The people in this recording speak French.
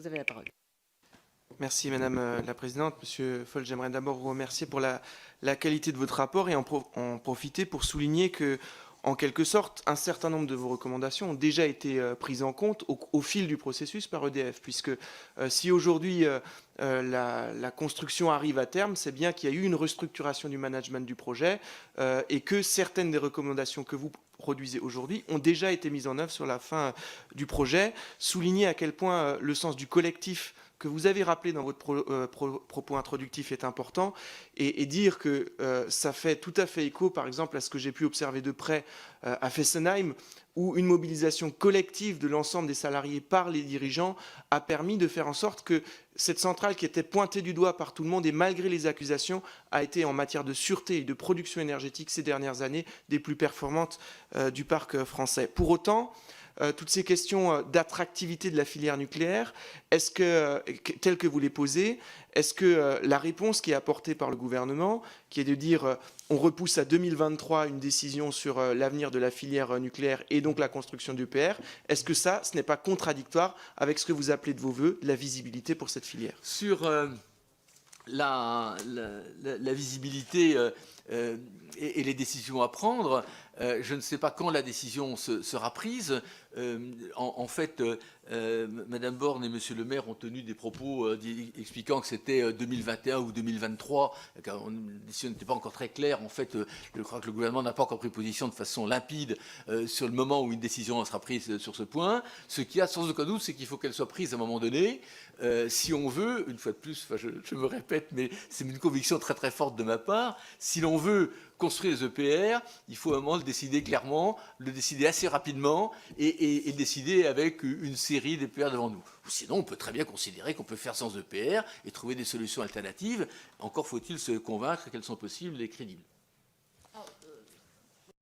Vous avez la parole. Merci Madame la Présidente. Monsieur Foll, j'aimerais d'abord vous remercier pour la qualité de votre rapport et en profiter pour souligner que, en quelque sorte, un certain nombre de vos recommandations ont déjà été prises en compte au fil du processus par EDF, puisque si aujourd'hui la construction arrive à terme, c'est bien qu'il y a eu une restructuration du management du projet et que certaines des recommandations que vous produisez aujourd'hui ont déjà été mises en œuvre sur la fin du projet. Souligner à quel point le sens du collectif que vous avez rappelé dans votre propos introductif est important et dire que ça fait tout à fait écho, par exemple, à ce que j'ai pu observer de près à Fessenheim, où une mobilisation collective de l'ensemble des salariés par les dirigeants a permis de faire en sorte que cette centrale qui était pointée du doigt par tout le monde et malgré les accusations a été en matière de sûreté et de production énergétique ces dernières années des plus performantes du parc français. Pour autant, toutes ces questions d'attractivité de la filière nucléaire, est-ce que, telles que vous les posez, est-ce que la réponse qui est apportée par le gouvernement, qui est de dire on repousse à 2023 une décision sur l'avenir de la filière nucléaire et donc la construction d'EPR, est-ce que ça, ce n'est pas contradictoire avec ce que vous appelez de vos voeux la visibilité pour cette filière? Sur la visibilité et les décisions à prendre, je ne sais pas quand la décision sera prise. En fait, Madame Borne et Monsieur le maire ont tenu des propos expliquant que c'était 2021 ou 2023. La décision n'était pas encore très claire. En fait, je crois que le gouvernement n'a pas encore pris position de façon limpide sur le moment où une décision sera prise sur ce point. Ce qu'il y a sans aucun doute, c'est qu'il faut qu'elle soit prise à un moment donné. Si on veut, une fois de plus, enfin, je me répète, mais c'est une conviction très très forte de ma part, si l'on veut construire les EPR, il faut à un moment le décider clairement, le décider assez rapidement et le décider avec une série d'EPR devant nous. Ou sinon, on peut très bien considérer qu'on peut faire sans EPR et trouver des solutions alternatives. Encore faut-il se convaincre qu'elles sont possibles et crédibles.